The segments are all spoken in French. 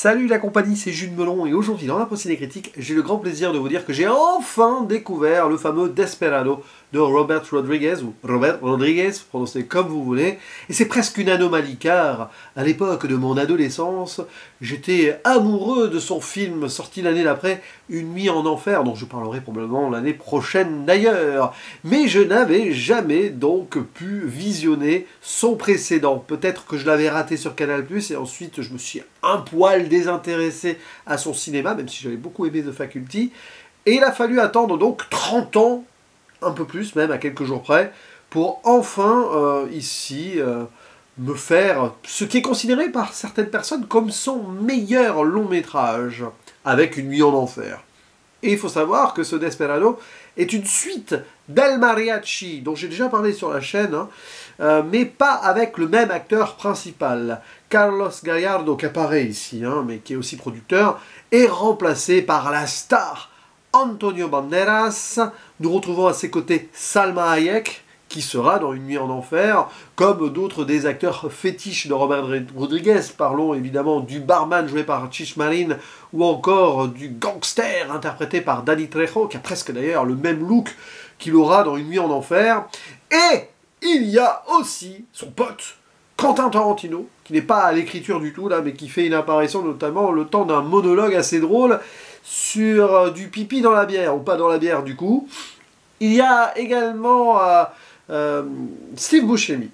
Salut la compagnie, c'est Jules Melon et aujourd'hui dans la Ciné Critique, j'ai le grand plaisir de vous dire que j'ai enfin découvert le fameux Desperado de Robert Rodriguez, ou Robert Rodriguez, prononcé comme vous voulez. Et c'est presque une anomalie car, à l'époque de mon adolescence, j'étais amoureux de son film sorti l'année d'après, Une nuit en enfer, dont je parlerai probablement l'année prochaine d'ailleurs. Mais je n'avais jamais donc pu visionner son précédent. Peut-être que je l'avais raté sur Canal+, et ensuite je me suis un poil désintéressé à son cinéma, même si j'avais beaucoup aimé The Faculty. Et il a fallu attendre donc 30 ans, un peu plus même, à quelques jours près, pour enfin, me faire ce qui est considéré par certaines personnes comme son meilleur long métrage, avec Une nuit en enfer. Et il faut savoir que ce Desperado est une suite d'El Mariachi, dont j'ai déjà parlé sur la chaîne, mais pas avec le même acteur principal. Carlos Gallardo, qui apparaît ici, mais qui est aussi producteur, est remplacé par la star Antonio Banderas. Nous retrouvons à ses côtés Salma Hayek, qui sera dans Une nuit en enfer, comme d'autres des acteurs fétiches de Robert Rodriguez. Parlons évidemment du barman joué par Chish Marin, ou encore du gangster interprété par Danny Trejo, qui a presque d'ailleurs le même look qu'il aura dans Une nuit en enfer. Et il y a aussi son pote, Quentin Tarantino, qui n'est pas à l'écriture du tout là, mais qui fait une apparition notamment le temps d'un monologue assez drôle sur du pipi dans la bière, ou pas dans la bière du coup. Il y a également Steve Buscemi,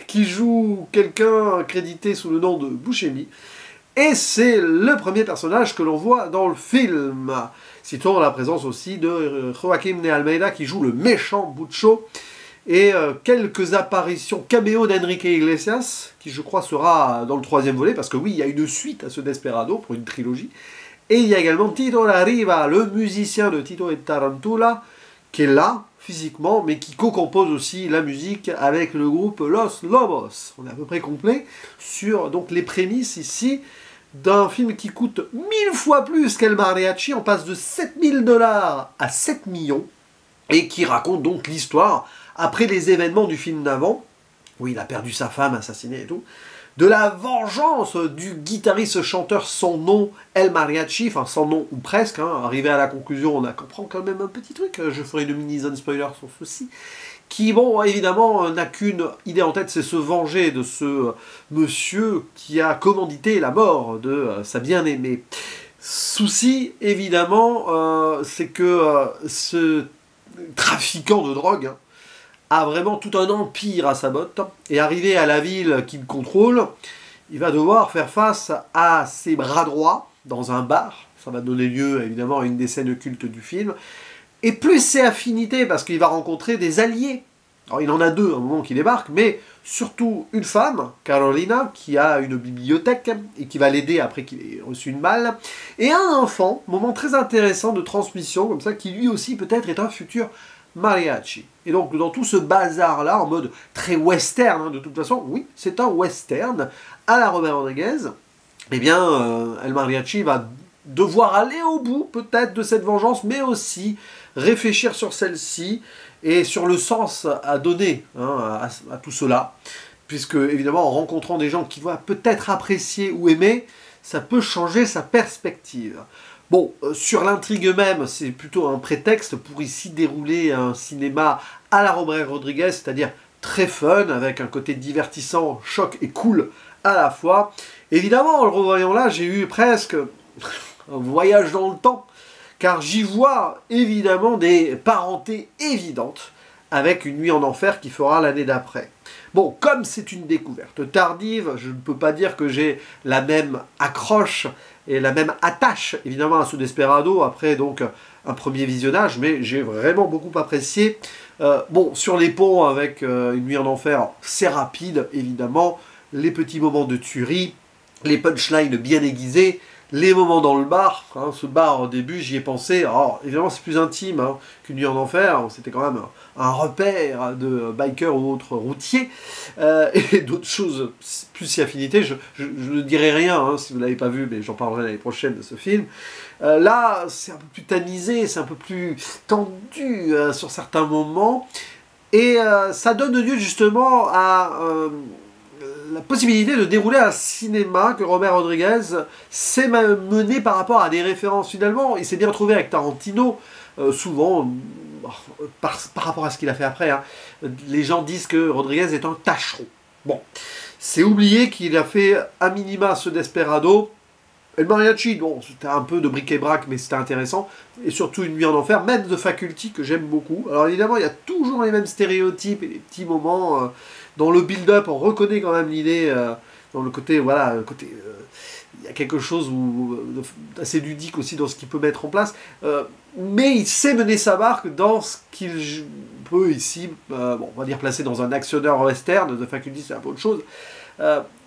qui joue quelqu'un crédité sous le nom de Buscemi, et c'est le premier personnage que l'on voit dans le film. Citons la présence aussi de Joaquim de Almeida, qui joue le méchant Bucho, et quelques apparitions caméo d'Enrique Iglesias, qui je crois sera dans le 3e volet, parce que oui, il y a une suite à ce Desperado, pour une trilogie. Et il y a également Tito Larriva, le musicien de Tito et Tarantula, qui est là, physiquement, mais qui co-compose aussi la musique avec le groupe Los Lobos. On est à peu près complet sur donc, les prémices ici d'un film qui coûte 1000 fois plus qu'El Mariachi. On passe de 7000 $ à 7 millions, et qui raconte donc l'histoire, après les événements du film d'avant, où il a perdu sa femme, assassiné et tout, de la vengeance du guitariste-chanteur sans nom, El Mariachi, enfin sans nom ou presque, arrivé à la conclusion, on comprend quand même un petit truc, je ferai une mini-zone spoiler sur ceci, qui, bon, évidemment, n'a qu'une idée en tête, c'est se venger de ce monsieur qui a commandité la mort de sa bien-aimée. Souci, évidemment, c'est que ce trafiquant de drogue a vraiment tout un empire à sa botte, et arrivé à la ville qu'il contrôle, il va devoir faire face à ses bras droits dans un bar. Ça va donner lieu évidemment à une des scènes cultes du film. Et plus c'est affinité, parce qu'il va rencontrer des alliés. Alors il en a deux à un moment qui débarquent, mais surtout une femme, Carolina, qui a une bibliothèque et qui va l'aider après qu'il ait reçu une balle. Et un enfant, moment très intéressant de transmission, comme ça, qui lui aussi peut-être est un futur mariachi. Et donc dans tout ce bazar-là, en mode très western, de toute façon, oui, c'est un western, à la Robert Rodriguez, eh bien, El Mariachi va devoir aller au bout, peut-être, de cette vengeance, mais aussi réfléchir sur celle-ci, et sur le sens à donner à tout cela, puisque, évidemment, en rencontrant des gens qui vont peut-être apprécier ou aimer, ça peut changer sa perspective. Bon, sur l'intrigue même, c'est plutôt un prétexte pour ici dérouler un cinéma à la Robert Rodriguez, c'est-à-dire très fun, avec un côté divertissant, choc et cool à la fois. Évidemment, en le revoyant là, j'ai eu presque un voyage dans le temps, car j'y vois évidemment des parentés évidentes avec Une nuit en enfer qui fera l'année d'après. Bon, comme c'est une découverte tardive, je ne peux pas dire que j'ai la même accroche et la même attache, évidemment, à ce Desperado, après donc un premier visionnage, mais j'ai vraiment beaucoup apprécié. Bon, sur les ponts avec Une nuit en enfer, c'est rapide, évidemment, les petits moments de tuerie, les punchlines bien aiguisées, les moments dans le bar, ce bar au début, j'y ai pensé, alors évidemment c'est plus intime qu'Une nuit en enfer, c'était quand même un repère de bikers ou autres routiers, et d'autres choses plus si affinité, je ne dirai rien si vous ne l'avez pas vu, mais j'en parlerai l'année prochaine de ce film. Là, c'est un peu plus tamisé, c'est un peu plus tendu sur certains moments, et ça donne lieu justement à la possibilité de dérouler un cinéma que Robert Rodriguez s'est mené par rapport à des références. Finalement, il s'est bien retrouvé avec Tarantino, souvent, par rapport à ce qu'il a fait après, hein. Les gens disent que Rodriguez est un tâcheron. Bon, c'est oublié qu'il a fait à minima ce Desperado. El Mariachi, bon, c'était un peu de bric-et-brac, mais c'était intéressant. Et surtout Une nuit en enfer, même The Faculty, que j'aime beaucoup. Alors évidemment, il y a toujours les mêmes stéréotypes et les petits moments. Dans le build-up, on reconnaît quand même l'idée, dans le côté, voilà, il y a quelque chose d'assez ludique aussi dans ce qu'il peut mettre en place. Mais il sait mener sa barque dans ce qu'il peut ici, bon, on va dire placer dans un actionneur western. The Faculty, c'est un peu autre chose.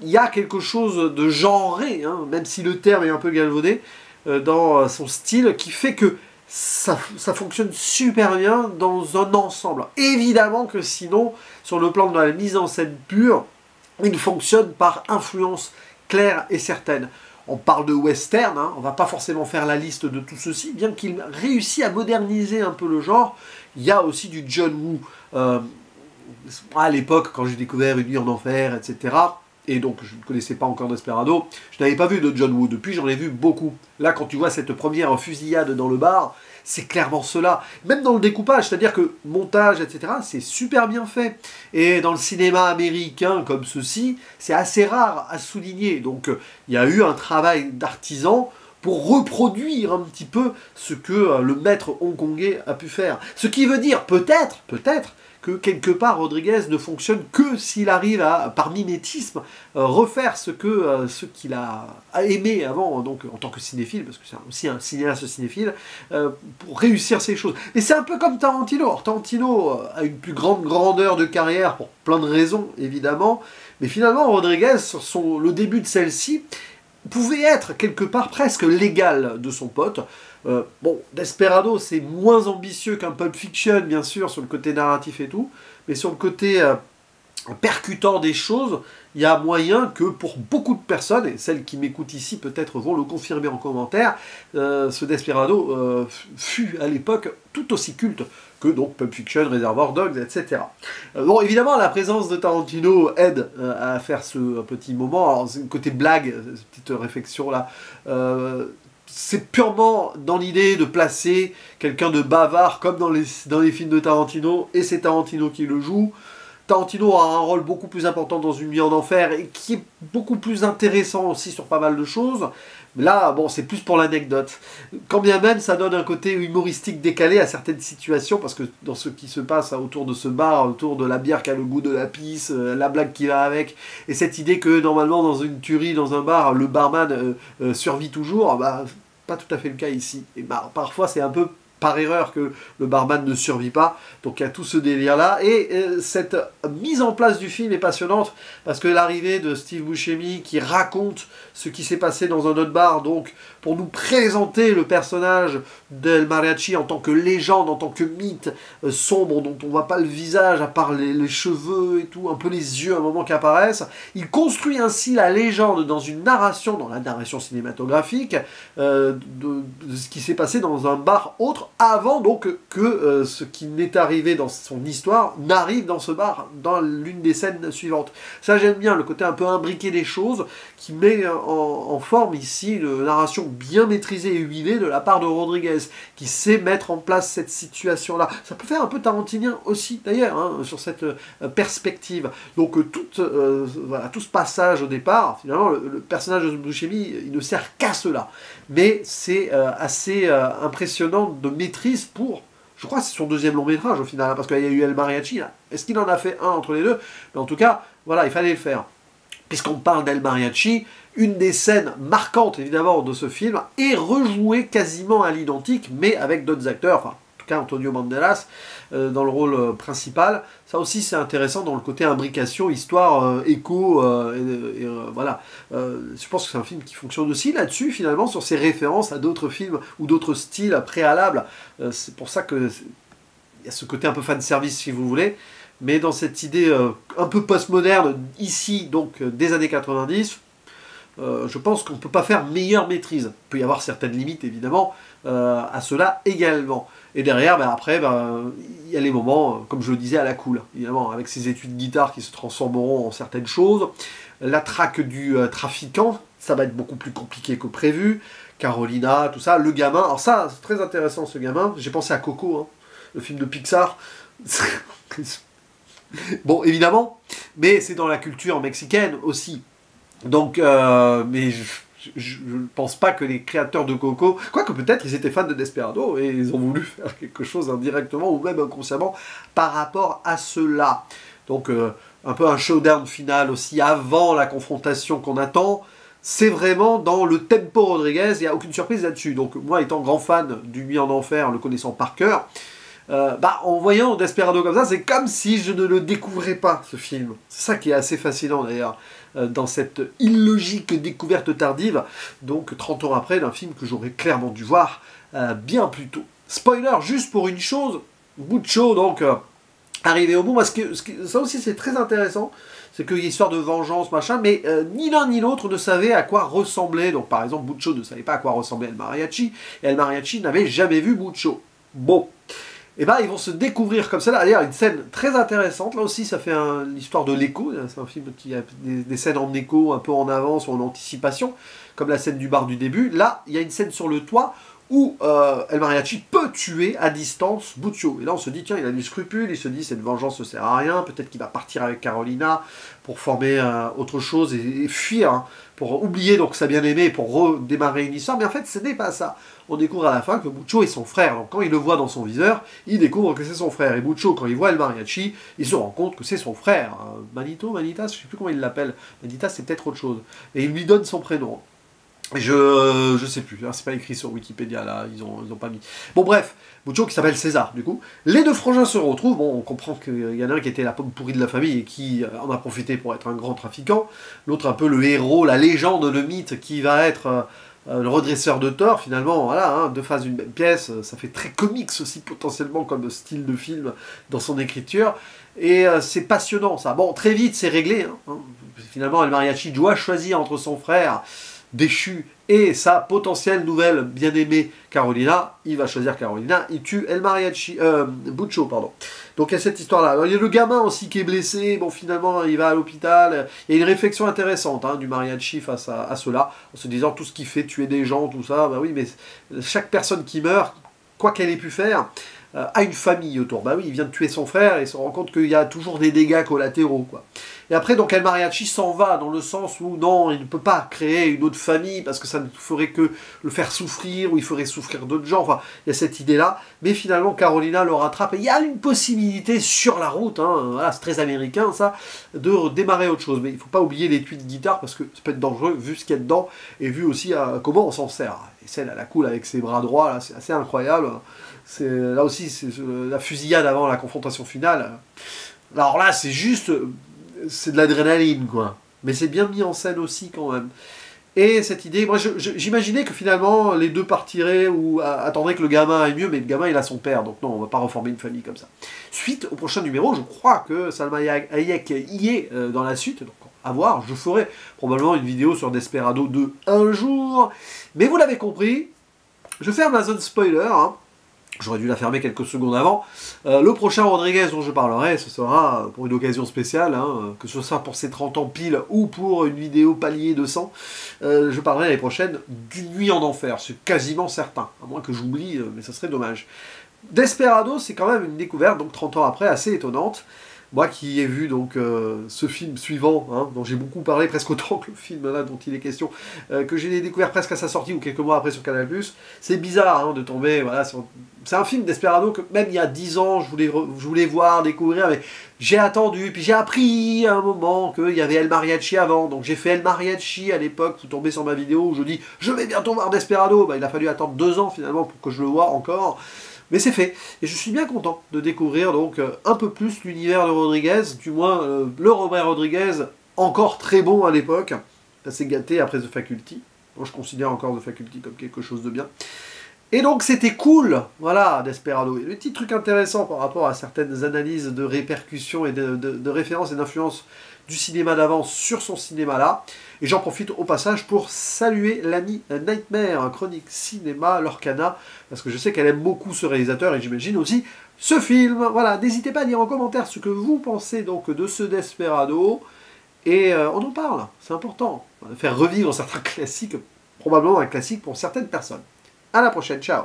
Il y a quelque chose de genré, hein, même si le terme est un peu galvaudé, dans son style, qui fait que ça fonctionne super bien dans un ensemble. Évidemment que sinon, sur le plan de la mise en scène pure, il fonctionne par influence claire et certaine. On parle de western, hein, on va pas forcément faire la liste de tout ceci, bien qu'il réussit à moderniser un peu le genre. Il y a aussi du John Woo. À l'époque, quand j'ai découvert Une nuit en enfer, etc., et donc je ne connaissais pas encore Desperado, je n'avais pas vu de John Woo. Depuis, j'en ai vu beaucoup. Là, quand tu vois cette première fusillade dans le bar, c'est clairement cela. Même dans le découpage, c'est-à-dire que montage, etc., c'est super bien fait. Et dans le cinéma américain comme ceci, c'est assez rare à souligner. Donc, il y a eu un travail d'artisan pour reproduire un petit peu ce que le maître hongkongais a pu faire. Ce qui veut dire peut-être, que quelque part Rodriguez ne fonctionne que s'il arrive à, par mimétisme, refaire ce qu'il a aimé avant, donc en tant que cinéphile, parce que c'est aussi un cinéaste cinéphile, pour réussir ces choses. Et c'est un peu comme Tarantino. Alors, Tarantino a une plus grande grandeur de carrière pour plein de raisons, évidemment, mais finalement Rodriguez, sur le début de celle-ci, pouvait être quelque part presque l'égal de son pote. Bon, Desperado, c'est moins ambitieux qu'un Pulp Fiction, bien sûr, sur le côté narratif et tout, mais sur le côté percutant des choses, il y a moyen que pour beaucoup de personnes, et celles qui m'écoutent ici peut-être vont le confirmer en commentaire, ce Desperado fut à l'époque tout aussi culte que donc Pulp Fiction, Reservoir Dogs, etc. Bon, évidemment, la présence de Tarantino aide à faire ce petit moment. Alors, c'est le côté blague, cette petite réflexion-là. C'est purement dans l'idée de placer quelqu'un de bavard, comme dans les films de Tarantino, et c'est Tarantino qui le joue. Tarantino a un rôle beaucoup plus important dans Une nuit en enfer, et qui est beaucoup plus intéressant aussi sur pas mal de choses. Là, bon, c'est plus pour l'anecdote. Quand bien même, ça donne un côté humoristique décalé à certaines situations, parce que dans ce qui se passe autour de ce bar, autour de la bière qui a le goût de la pisse, la blague qui va avec, et cette idée que normalement dans une tuerie, dans un bar, le barman survit toujours, bah, pas tout à fait le cas ici. Et bah, parfois, c'est un peu par erreur que le barman ne survit pas. Donc il y a tout ce délire-là. Et cette mise en place du film est passionnante, parce que l'arrivée de Steve Buscemi qui raconte ce qui s'est passé dans un autre bar, donc pour nous présenter le personnage d'El Mariachi en tant que légende, en tant que mythe sombre, dont on voit pas le visage, à part les cheveux et tout, un peu les yeux à un moment qui apparaissent. Il construit ainsi la légende dans une narration, dans la narration cinématographique, de ce qui s'est passé dans un bar autre, avant donc que ce qui n'est arrivé dans son histoire n'arrive dans ce bar, dans l'une des scènes suivantes. Ça, j'aime bien, le côté un peu imbriqué des choses, qui met en forme ici une narration bien maîtrisée et huilée de la part de Rodriguez, qui sait mettre en place cette situation-là. Ça peut faire un peu tarantinien aussi, d'ailleurs, hein, sur cette perspective. Donc voilà, tout ce passage au départ, finalement, le personnage de Buscemi, il ne sert qu'à cela. Mais c'est assez impressionnant de maîtrise pour... Je crois que c'est son deuxième long métrage au final, parce qu'il y a eu El Mariachi. Est-ce qu'il en a fait un entre les deux? Mais en tout cas, voilà, il fallait le faire. Puisqu'on parle d'El Mariachi, une des scènes marquantes évidemment de ce film est rejouée quasiment à l'identique, mais avec d'autres acteurs, enfin en tout cas Antonio Banderas dans le rôle principal. Ça aussi c'est intéressant dans le côté imbrication, histoire, écho, voilà. Je pense que c'est un film qui fonctionne aussi là-dessus finalement, sur ses références à d'autres films ou d'autres styles préalables. C'est pour ça que il y a ce côté un peu fanservice si vous voulez. Mais dans cette idée un peu postmoderne, ici, donc des années 90, je pense qu'on ne peut pas faire meilleure maîtrise. Il peut y avoir certaines limites, évidemment, à cela également. Et derrière, après, il y a les moments, comme je le disais, à la cool, évidemment, avec ces études de guitare qui se transformeront en certaines choses. La traque du trafiquant, ça va être beaucoup plus compliqué que prévu. Carolina, tout ça. Le gamin, alors ça, c'est très intéressant, ce gamin. J'ai pensé à Coco, hein, le film de Pixar. Bon, évidemment, mais c'est dans la culture mexicaine aussi. Donc, mais je ne pense pas que les créateurs de Coco, quoique peut-être ils étaient fans de Desperado et ils ont voulu faire quelque chose indirectement ou même inconsciemment par rapport à cela. Donc, un peu un showdown final aussi avant la confrontation qu'on attend. C'est vraiment dans le tempo Rodriguez, il n'y a aucune surprise là-dessus. Donc, moi étant grand fan du Nuit en Enfer, le connaissant par cœur, en voyant Desperado comme ça, c'est comme si je ne le découvrais pas, ce film. C'est ça qui est assez fascinant d'ailleurs, dans cette illogique découverte tardive, donc 30 ans après, d'un film que j'aurais clairement dû voir bien plus tôt. Spoiler, juste pour une chose, Buccio, donc, arrivé au bout, parce que ça aussi c'est très intéressant, c'est qu'il y a une histoire de vengeance, machin, mais ni l'un ni l'autre ne savait à quoi ressemblait. Donc par exemple, Buccio ne savait pas à quoi ressemblait El Mariachi, et El Mariachi n'avait jamais vu Buccio. Bon. Et ils vont se découvrir comme ça. D'ailleurs, une scène très intéressante. Là aussi, ça fait l'histoire de l'écho. C'est un film qui a des scènes en écho, un peu en avance ou en anticipation, comme la scène du bar du début. Là, il y a une scène sur le toit où El Mariachi peut tuer à distance Buccio. Et là, on se dit, tiens, il a du scrupule. Il se dit, cette vengeance ne sert à rien. Peut-être qu'il va partir avec Carolina pour former autre chose et fuir, hein, pour oublier donc sa bien-aimée et pour redémarrer une histoire. Mais en fait, ce n'est pas ça. On découvre à la fin que Buccio est son frère. Donc quand il le voit dans son viseur, il découvre que c'est son frère. Et Buccio, quand il voit El Mariachi, il se rend compte que c'est son frère. Manitas, je ne sais plus comment il l'appelle. Manitas, c'est peut-être autre chose. Et il lui donne son prénom. Je sais plus, hein, c'est pas écrit sur Wikipédia, là, ils ont pas mis. Bon bref, Buccio qui s'appelle César, du coup. Les deux frangins se retrouvent, bon, on comprend qu'il y en a un qui était la pomme pourrie de la famille et qui en a profité pour être un grand trafiquant. L'autre un peu le héros, la légende, le mythe qui va être... le redresseur de tort, finalement, voilà, hein, deux faces d'une même pièce, ça fait très comics aussi potentiellement comme style de film dans son écriture, et c'est passionnant ça. Bon, très vite c'est réglé, hein. Finalement El Mariachi doit choisir entre son frère déchu et sa potentielle nouvelle bien-aimée Carolina. Il va choisir Carolina, il tue El Mariachi, Buccio, pardon. Donc il y a cette histoire-là. Alors, il y a le gamin aussi qui est blessé, bon finalement il va à l'hôpital. Il y a une réflexion intéressante, hein, du Mariachi face à cela, en se disant tout ce qui fait tuer des gens, tout ça, oui, mais chaque personne qui meurt, quoi qu'elle ait pu faire, a une famille autour. Oui, il vient de tuer son frère et il se rend compte qu'il y a toujours des dégâts collatéraux, quoi. Et après, donc, El Mariachi s'en va dans le sens où, non, il ne peut pas créer une autre famille parce que ça ne ferait que le faire souffrir ou il ferait souffrir d'autres gens. Enfin, il y a cette idée-là. Mais finalement, Carolina le rattrape et il y a une possibilité sur la route, hein, voilà, c'est très américain, ça, de démarrer autre chose. Mais il ne faut pas oublier l'étui de guitare parce que ça peut être dangereux vu ce qu'il y a dedans et vu aussi comment on s'en sert. Et celle à la cool avec ses bras droits, là, c'est assez incroyable. Là aussi, c'est la fusillade avant la confrontation finale. Alors là, c'est juste... c'est de l'adrénaline, quoi. Mais c'est bien mis en scène aussi, quand même. Et cette idée, moi, j'imaginais que finalement, les deux partiraient ou attendraient que le gamin aille mieux, mais le gamin, il a son père, donc non, on va pas reformer une famille comme ça. Suite au prochain numéro, je crois que Salma Hayek y est dans la suite, donc à voir, je ferai probablement une vidéo sur Desperado 2 un jour, mais vous l'avez compris, je ferme la zone spoiler, hein. J'aurais dû la fermer quelques secondes avant. Le prochain Rodriguez dont je parlerai, ce sera pour une occasion spéciale, hein, que ce soit pour ses 30 ans pile ou pour une vidéo palier de 100. Je parlerai l'année prochaine d'une Nuit en Enfer, c'est quasiment certain, à moins que j'oublie, mais ça serait dommage. Desperado, c'est quand même une découverte, donc 30 ans après, assez étonnante. Moi qui ai vu donc ce film suivant, hein, dont j'ai beaucoup parlé, presque autant que le film là dont il est question, que j'ai découvert presque à sa sortie ou quelques mois après sur Canal+, c'est bizarre, hein, de tomber, voilà, c'est un film Desperado que même il y a 10 ans je voulais voir, découvrir, mais j'ai attendu, puis j'ai appris à un moment qu'il y avait El Mariachi avant, donc j'ai fait El Mariachi à l'époque, vous tombez sur ma vidéo où je dis je vais bientôt voir Desperado, il a fallu attendre 2 ans finalement pour que je le voie encore. Mais c'est fait, et je suis bien content de découvrir donc un peu plus l'univers de Rodriguez, du moins le Robert Rodriguez, encore très bon à l'époque, assez gâté après The Faculty. Moi je considère encore The Faculty comme quelque chose de bien. Et donc c'était cool, voilà, Desperado. Et le petit truc intéressant par rapport à certaines analyses de répercussions et de références et d'influences du cinéma d'avance sur son cinéma là. Et j'en profite au passage pour saluer l'ami Nightmare, Chronique Cinéma, Lorcana, parce que je sais qu'elle aime beaucoup ce réalisateur et j'imagine aussi ce film. Voilà, n'hésitez pas à dire en commentaire ce que vous pensez donc de ce Desperado. Et on en parle, c'est important. Faire revivre certains classiques, probablement un classique pour certaines personnes. À la prochaine, ciao.